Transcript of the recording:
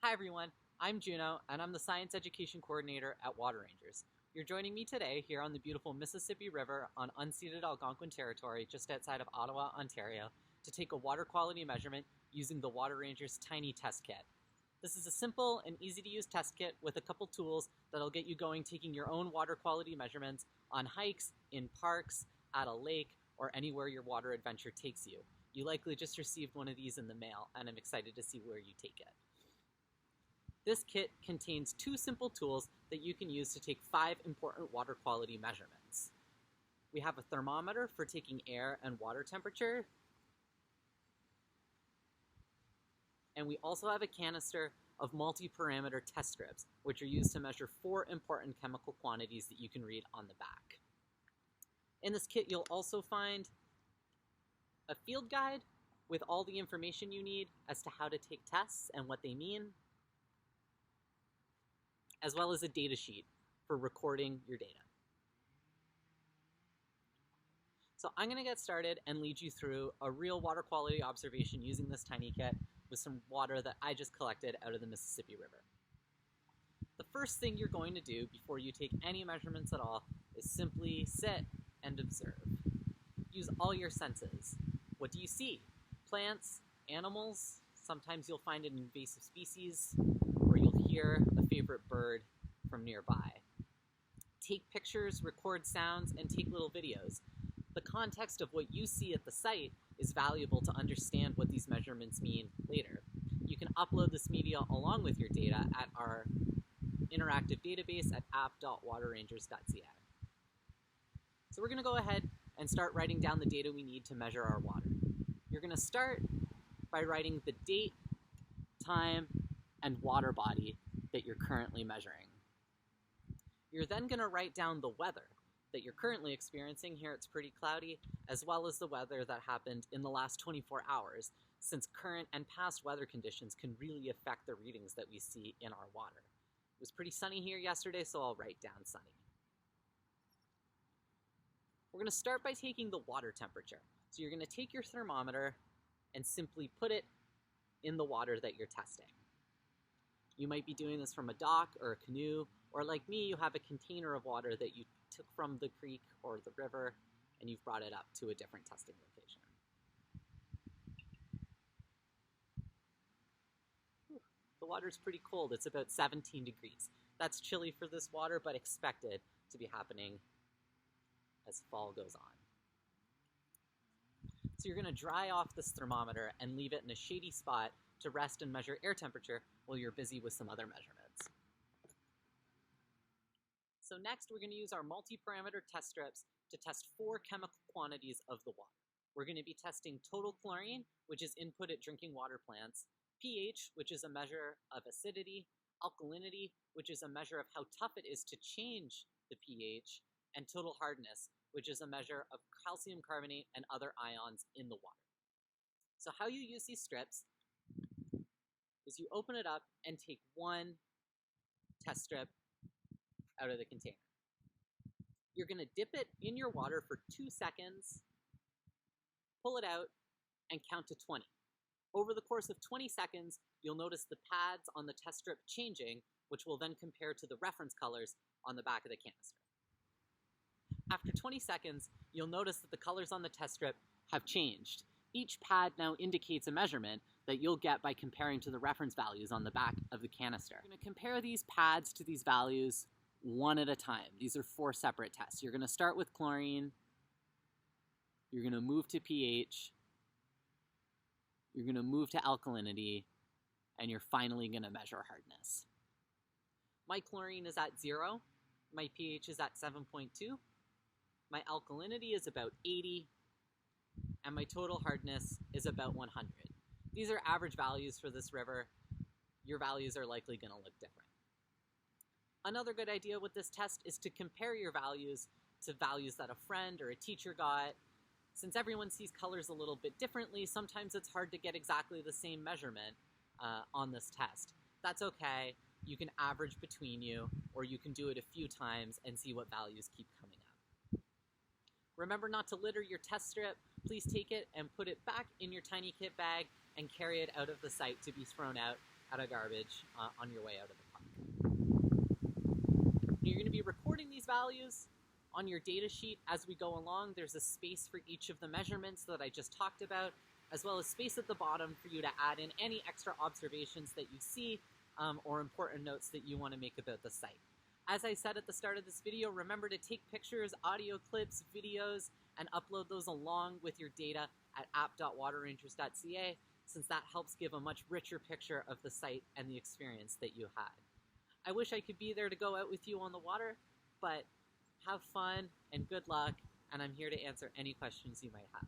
Hi everyone, I'm Juno, and I'm the Science Education Coordinator at Water Rangers. You're joining me today here on the beautiful Mississippi River on unceded Algonquin territory just outside of Ottawa, Ontario, to take a water quality measurement using the Water Rangers Tiny Test Kit. This is a simple and easy to use test kit with a couple tools that'll get you going taking your own water quality measurements on hikes, in parks, at a lake, or anywhere your water adventure takes you. You likely just received one of these in the mail, and I'm excited to see where you take it. This kit contains two simple tools that you can use to take 5 important water quality measurements. We have a thermometer for taking air and water temperature, and we also have a canister of multi-parameter test strips, which are used to measure 4 important chemical quantities that you can read on the back. In this kit, you'll also find a field guide with all the information you need as to how to take tests and what they mean, as well as a data sheet for recording your data. So I'm going to get started and lead you through a real water quality observation using this tiny kit with some water that I just collected out of the Mississippi River. The first thing you're going to do before you take any measurements at all is simply sit and observe. Use all your senses. What do you see? Plants, animals, sometimes you'll find an invasive species, or you'll hear a favorite bird from nearby. Take pictures, record sounds, and take little videos. The context of what you see at the site is valuable to understand what these measurements mean later. You can upload this media along with your data at our interactive database at app.waterrangers.ca. So we're going to go ahead and start writing down the data we need to measure our water. You're going to start by writing the date, time, and water body that you're currently measuring. You're then going to write down the weather that you're currently experiencing. Here it's pretty cloudy, as well as the weather that happened in the last 24 hours, since current and past weather conditions can really affect the readings that we see in our water. It was pretty sunny here yesterday, so I'll write down sunny. We're going to start by taking the water temperature. So you're going to take your thermometer and simply put it in the water that you're testing. You might be doing this from a dock or a canoe, or like me, you have a container of water that you took from the creek or the river, and you've brought it up to a different testing location. The water's pretty cold. It's about 17 degrees. That's chilly for this water, but expected to be happening as fall goes on. So you're going to dry off this thermometer and leave it in a shady spot to rest and measure air temperature while you're busy with some other measurements. So next, we're going to use our multi-parameter test strips to test 4 chemical quantities of the water. We're going to be testing total chlorine, which is input at drinking water plants, pH, which is a measure of acidity, alkalinity, which is a measure of how tough it is to change the pH, and total hardness, which is a measure of calcium carbonate and other ions in the water. So how you use these strips is you open it up and take one test strip out of the container. You're going to dip it in your water for 2 seconds, pull it out, and count to 20. Over the course of 20 seconds, you'll notice the pads on the test strip changing, which will then compare to the reference colors on the back of the canister. After 20 seconds, you'll notice that the colors on the test strip have changed. Each pad now indicates a measurement that you'll get by comparing to the reference values on the back of the canister. You're going to compare these pads to these values one at a time. These are 4 separate tests. You're going to start with chlorine. You're going to move to pH. You're going to move to alkalinity. And you're finally going to measure hardness. My chlorine is at 0. My pH is at 7.2. My alkalinity is about 80, and my total hardness is about 100. These are average values for this river. Your values are likely going to look different. Another good idea with this test is to compare your values to values that a friend or a teacher got. Since everyone sees colors a little bit differently, sometimes it's hard to get exactly the same measurement on this test. That's okay. You can average between you, or you can do it a few times and see what values keep coming up. Remember not to litter your test strip. Please take it and put it back in your tiny kit bag and carry it out of the site to be thrown out at a garbage on your way out of the park. You're going to be recording these values on your data sheet as we go along. There's a space for each of the measurements that I just talked about, as well as space at the bottom for you to add in any extra observations that you see or important notes that you want to make about the site. As I said at the start of this video, remember to take pictures, audio clips, videos, and upload those along with your data at app.waterrangers.ca, since that helps give a much richer picture of the site and the experience that you had. I wish I could be there to go out with you on the water, but have fun and good luck, and I'm here to answer any questions you might have.